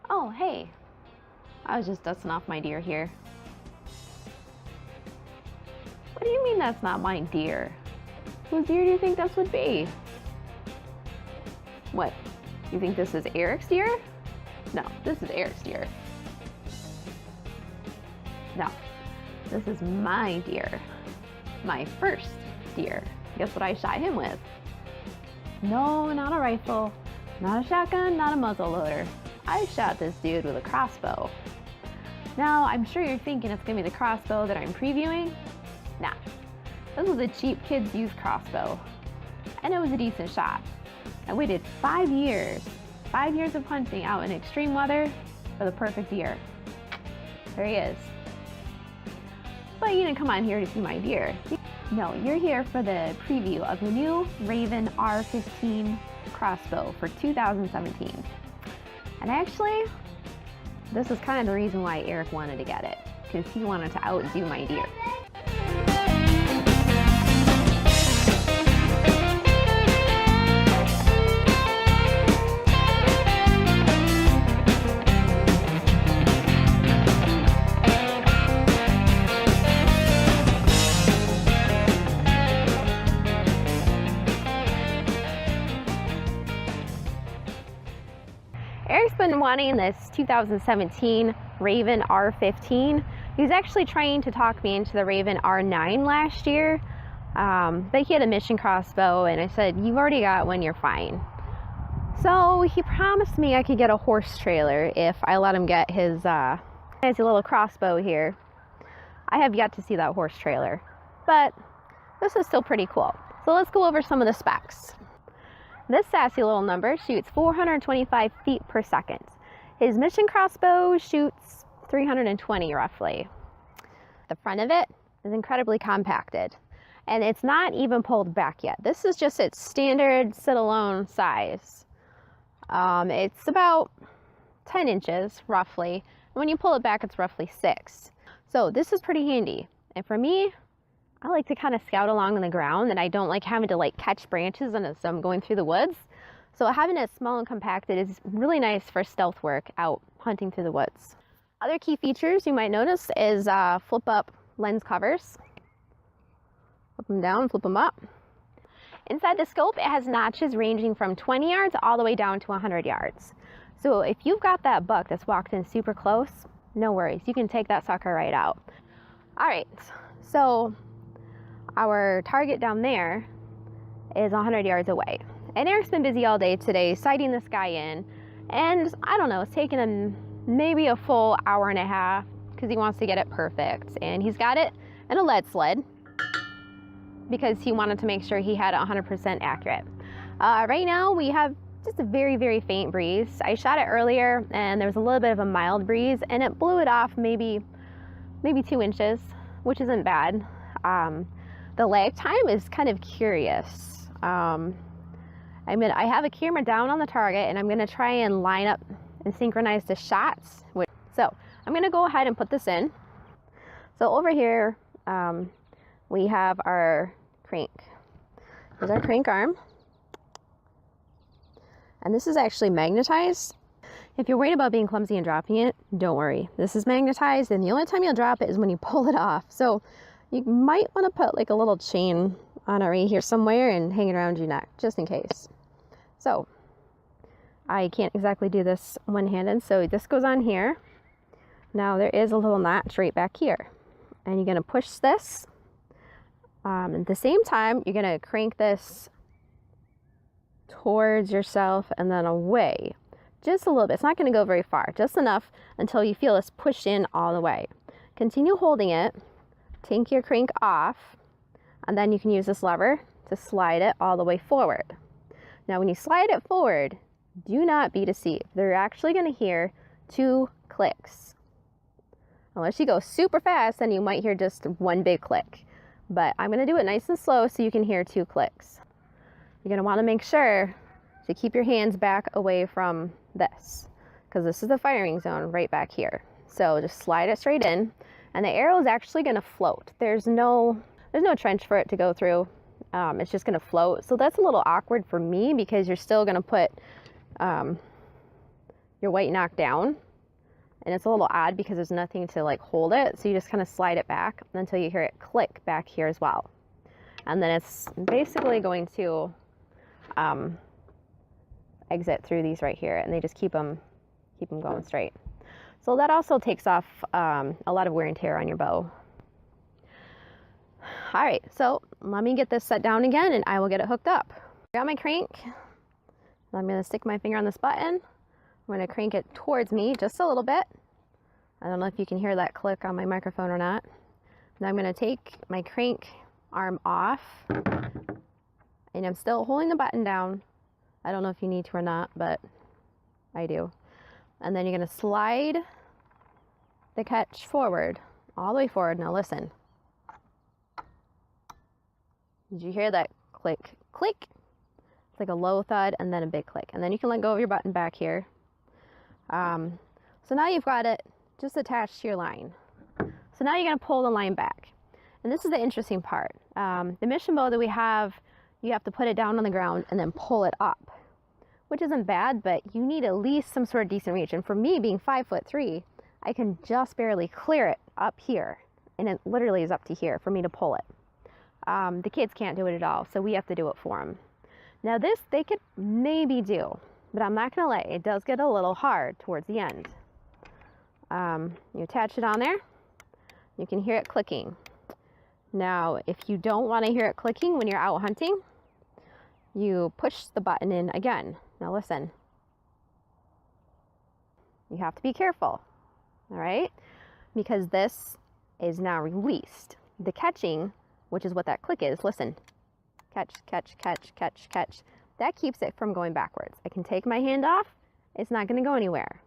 Oh, hey. I was just dusting off my deer here. What do you mean that's not my deer? Whose deer do you think this would be? What? You think this is Eric's deer? No, this is Eric's deer. No, this is my deer. My first deer. Guess what I shot him with? No, not a rifle, not a shotgun, not a muzzleloader. I shot this dude with a crossbow. Now, I'm sure you're thinking it's gonna be the crossbow that I'm previewing. Nah, this was a cheap kid's used crossbow, and it was a decent shot. I waited 5 years of hunting out in extreme weather for the perfect deer. There he is. But you didn't come on here to see my deer. No, you're here for the preview of the new Ravin R15 crossbow for 2017. And actually, this is kind of the reason why Eric wanted to get it, because he wanted to outdo my deer. Eric's been wanting this 2017 Ravin R15. He was actually trying to talk me into the Ravin R9 last year, but he had a mission crossbow, and I said, you've already got one, you're fine. So he promised me I could get a horse trailer if I let him get his fancy little crossbow here. I have yet to see that horse trailer, but this is still pretty cool. So let's go over some of the specs. This sassy little number shoots 425 feet per second. His mission crossbow shoots 320 roughly. The front of it is incredibly compacted, and it's not even pulled back yet. This is just its standard sit-alone size. It's about 10 inches roughly, and when you pull it back, it's roughly 6. So this is pretty handy, and for me, I like to kind of scout along on the ground, and I don't like having to like catch branches as I'm going through the woods. So having it small and compacted is really nice for stealth work out hunting through the woods. Other key features you might notice is flip up lens covers. Flip them down, flip them up. Inside the scope, it has notches ranging from 20 yards all the way down to 100 yards. So if you've got that buck that's walked in super close, no worries, you can take that sucker right out. All right, so our target down there is 100 yards away. And Eric's been busy all day today sighting this guy in. And I don't know, it's taken him maybe a full hour and a half because he wants to get it perfect. And he's got it in a lead sled because he wanted to make sure he had it 100% accurate. Right now we have just a very, very faint breeze. I shot it earlier and there was a little bit of a mild breeze and it blew it off maybe 2 inches, which isn't bad. The lag time is kind of curious. I have a camera down on the target and I'm gonna try and line up and synchronize the shots. So I'm gonna go ahead and put this in. So over here, we have our crank. Here's our crank arm. And this is actually magnetized. If you're worried about being clumsy and dropping it, don't worry. This is magnetized and the only time you'll drop it is when you pull it off. So you might want to put like a little chain on it right here somewhere and hang it around your neck, just in case. So I can't exactly do this one-handed, so this goes on here. Now there is a little notch right back here. And you're gonna push this. At the same time, you're gonna crank this towards yourself and then away. Just a little bit, it's not gonna go very far, just enough until you feel this push in all the way. Continue holding it. Take your crank off, and then you can use this lever to slide it all the way forward. Now when you slide it forward, do not be deceived. They're actually going to hear 2 clicks. Unless you go super fast, then you might hear just one big click. But I'm going to do it nice and slow so you can hear 2 clicks. You're going to want to make sure to keep your hands back away from this, because this is the firing zone right back here. So just slide it straight in, And the arrow is actually going to float. There's no trench for it to go through. It's just going to float. So that's a little awkward for me because you're still going to put your white knock down. And it's a little odd because there's nothing to like hold it. So you just kind of slide it back until you hear it click back here as well. And then it's basically going to exit through these right here, and they just keep them going straight. So that also takes off a lot of wear and tear on your bow. All right, so let me get this set down again and I will get it hooked up. Got my crank. I'm gonna stick my finger on this button. I'm gonna crank it towards me just a little bit. I don't know if you can hear that click on my microphone or not. Now I'm gonna take my crank arm off, and I'm still holding the button down. I don't know if you need to or not, but I do. And then you're gonna slide the catch forward, all the way forward. Now listen. Did you hear that click, click? It's like a low thud and then a big click. And then you can let go of your button back here. So now you've got it just attached to your line. So now you're gonna pull the line back. And this is the interesting part. The mission bow that we have, you have to put it down on the ground and then pull it up, which isn't bad, but you need at least some sort of decent reach. And for me, being 5'3", I can just barely clear it up here. And it literally is up to here for me to pull it. The kids can't do it at all, so we have to do it for them. Now this, they could maybe do, but I'm not gonna lie, it does get a little hard towards the end. You attach it on there, you can hear it clicking. Now, if you don't want to hear it clicking when you're out hunting, you push the button in again. Now listen, you have to be careful, all right? Because this is now released. The catching, which is what that click is, listen, catch, catch, catch, catch, catch. That keeps it from going backwards. I can take my hand off, it's not gonna go anywhere.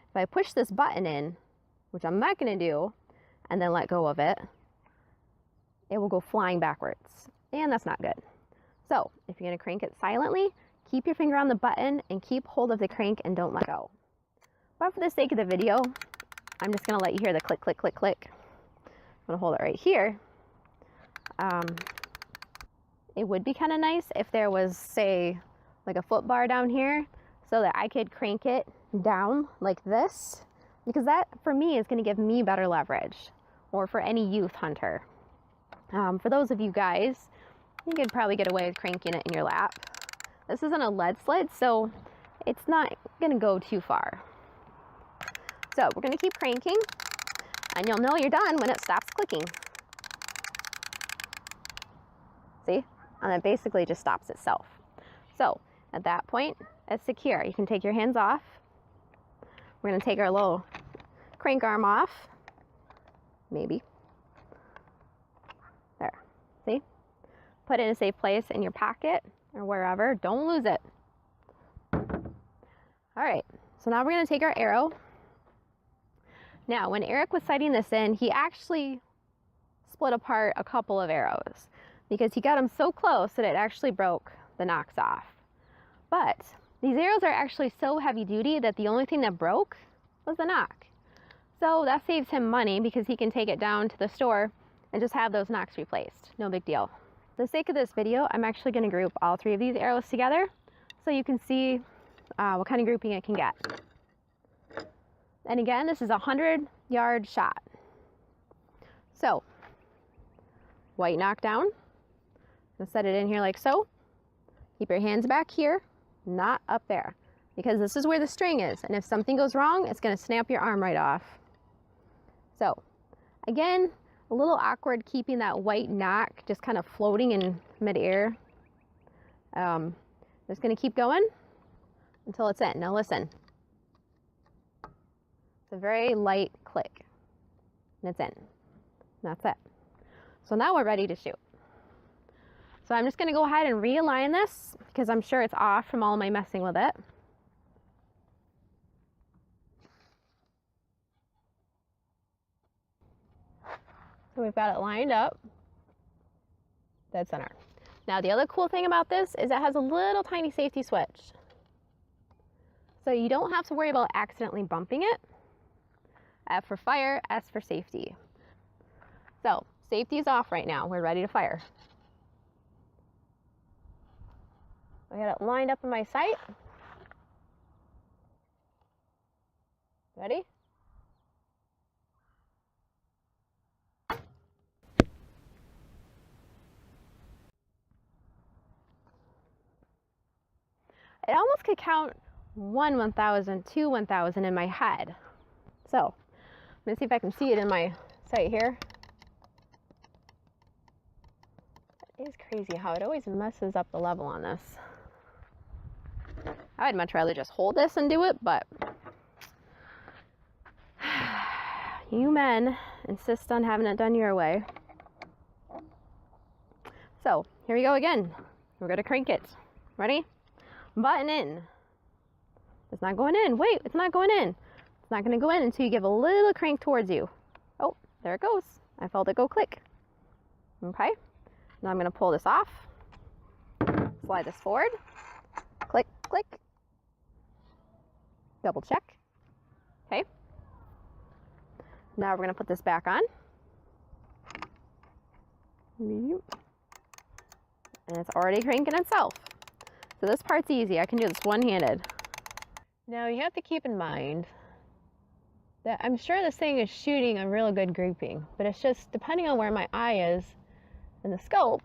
If I push this button in, which I'm not gonna do, and then let go of it, it will go flying backwards, and that's not good. So if you're gonna crank it silently, keep your finger on the button and keep hold of the crank and don't let go. But for the sake of the video, I'm just gonna let you hear the click, click, click, click. I'm gonna hold it right here. It would be kind of nice if there was, say, like a foot bar down here so that I could crank it down like this, because that for me is gonna give me better leverage, or for any youth hunter. For those of you guys, you could probably get away with cranking it in your lap. This isn't a lead sled, so it's not gonna go too far. So we're gonna keep cranking, and you'll know you're done when it stops clicking. See? And it basically just stops itself. So at that point, it's secure. You can take your hands off. We're gonna take our little crank arm off, maybe. There, see? Put it in a safe place in your pocket or wherever, don't lose it. All right, so now we're gonna take our arrow. Now, when Eric was sighting this in, he actually split apart a couple of arrows because he got them so close that it actually broke the nocks off. But these arrows are actually so heavy duty that the only thing that broke was the nock. So that saves him money because he can take it down to the store and just have those nocks replaced. No big deal. For the sake of this video, I'm actually gonna group all three of these arrows together so you can see what kind of grouping it can get. And again, this is a 100-yard shot. So, white knock down. I'm gonna set it in here like so. Keep your hands back here, not up there, because this is where the string is. And if something goes wrong, it's gonna snap your arm right off. So, again, a little awkward keeping that white knock just kind of floating in midair. Just gonna keep going until it's in. Now listen. It's a very light click, and it's in. That's it. So now we're ready to shoot. So I'm just gonna go ahead and realign this because I'm sure it's off from all my messing with it. So we've got it lined up, dead center. Now the other cool thing about this is it has a little tiny safety switch. So you don't have to worry about accidentally bumping it. F for fire, S for safety. So safety is off right now. We're ready to fire. I got it lined up in my sight. Ready? It almost could count 1,000, 2 1,000 in my head. So I'm gonna see if I can see it in my sight here. It is crazy how it always messes up the level on this. I'd much rather just hold this and do it, but you men insist on having it done your way. So here we go again. We're gonna crank it. Ready? Button in. It's not going in. Wait, it's not going in. It's not gonna go in until you give a little crank towards you. Oh, there it goes. I felt it go click. Okay. Now I'm gonna pull this off. Slide this forward. Click, click. Double check. Okay. Now we're gonna put this back on. And it's already cranking itself. So this part's easy. I can do this one-handed. Now you have to keep in mind that I'm sure this thing is shooting a real good grouping, but it's just depending on where my eye is in the scope,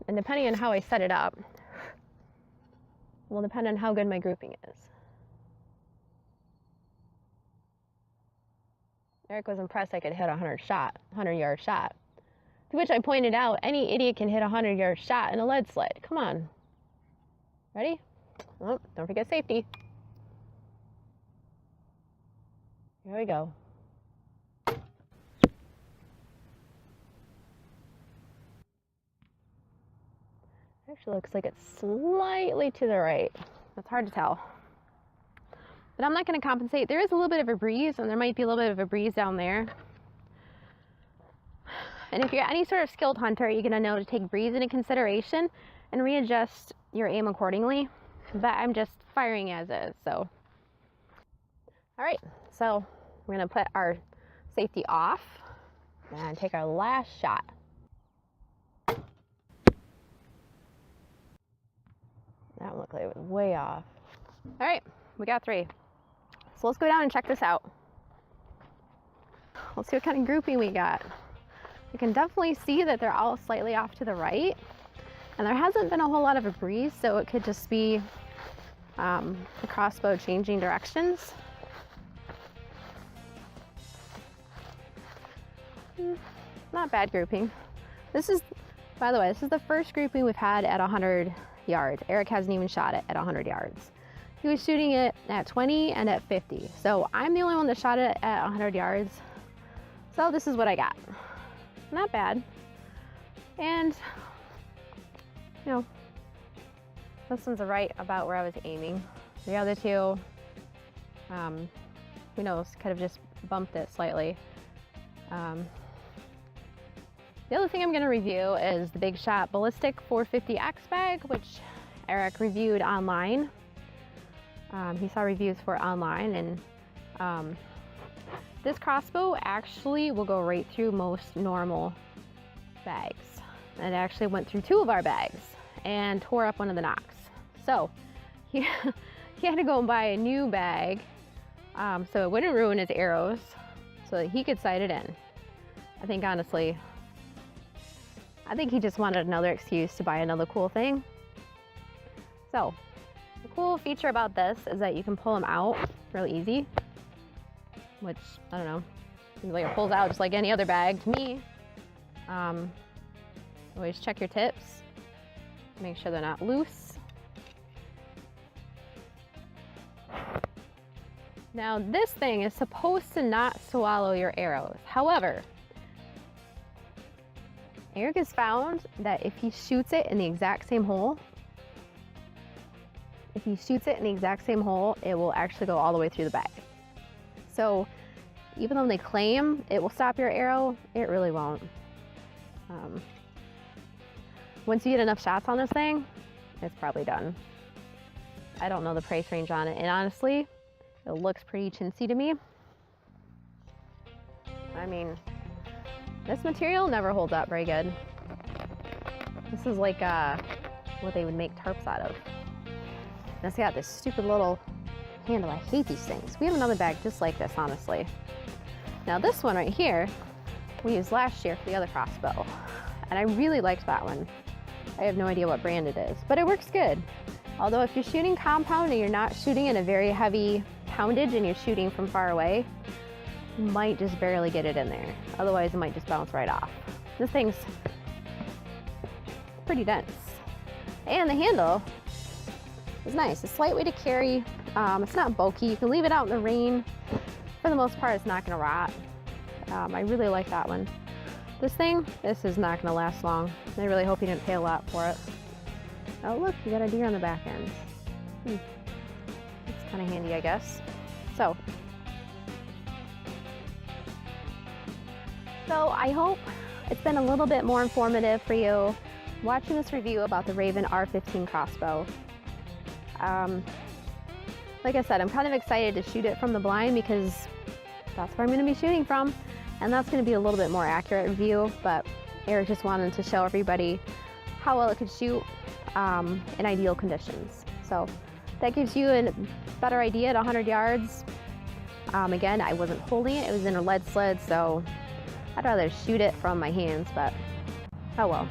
and depending on how I set it up, will depend on how good my grouping is. Eric was impressed I could hit a 100-yard shot. To which I pointed out, any idiot can hit a 100-yard shot in a lead sled. Come on. Ready? Oh, don't forget safety. Here we go. Actually looks like it's slightly to the right. That's hard to tell. But I'm not going to compensate. There is a little bit of a breeze, and there might be a little bit of a breeze down there. And if you're any sort of skilled hunter, you're going to know to take breeze into consideration and readjust your aim accordingly. But I'm just firing as is, so. All right, so we're going to put our safety off and take our last shot. That one looked like it was way off. All right, we got 3. So let's go down and check this out. Let's see what kind of grouping we got. You can definitely see that they're all slightly off to the right, and there hasn't been a whole lot of a breeze, so it could just be the crossbow changing directions. Not bad grouping. This is, by the way, this is the first grouping we've had at 100 yards. Eric hasn't even shot it at 100 yards. He was shooting it at 20 and at 50. So I'm the only one that shot it at 100 yards. So this is what I got. Not bad. And, you know, this one's right about where I was aiming. The other two, who knows, could have just bumped it slightly. The other thing I'm going to review is the Big Shot Ballistic 450X bag, which Eric reviewed online. He saw reviews for it online, and this crossbow actually will go right through most normal bags. And it actually went through 2 of our bags and tore up one of the nocks. So he had to go and buy a new bag so it wouldn't ruin his arrows, so that he could sight it in. I think honestly, I think he just wanted another excuse to buy another cool thing. So the cool feature about this is that you can pull them out real easy, which, I don't know, seems like it pulls out just like any other bag to me. Always check your tips, make sure they're not loose. Now this thing is supposed to not swallow your arrows. However, Eric has found that if he shoots it in the exact same hole, it will actually go all the way through the bag. So even though they claim it will stop your arrow, it really won't. Once you get enough shots on this thing, it's probably done. I don't know the price range on it, and honestly, it looks pretty chintzy to me. I mean, This material never holds up very good. This is like what they would make tarps out of. And it's got this stupid little handle. I hate these things. We have another bag just like this, honestly. Now this one right here, we used last year for the other Crossbow. And I really liked that one. I have no idea what brand it is, but it works good. Although if you're shooting compound and you're not shooting in a very heavy poundage and you're shooting from far away, you might just barely get it in there. Otherwise it might just bounce right off. This thing's pretty dense. And the handle is nice. It's lightweight to carry. It's not bulky. You can leave it out in the rain. For the most part, it's not gonna rot. I really like that one. This is not gonna last long. I really hope you didn't pay a lot for it. Oh look, you got a deer on the back end. It's kind of handy, I guess. So I hope it's been a little bit more informative for you watching this review about the Ravin R15 Crossbow. Like I said, I'm kind of excited to shoot it from the blind because that's where I'm going to be shooting from, and that's going to be a little bit more accurate view, but Eric just wanted to show everybody how well it could shoot in ideal conditions. So that gives you a better idea at 100 yards. Again, I wasn't holding it. It was in a lead sled, so I'd rather shoot it from my hands, but oh well.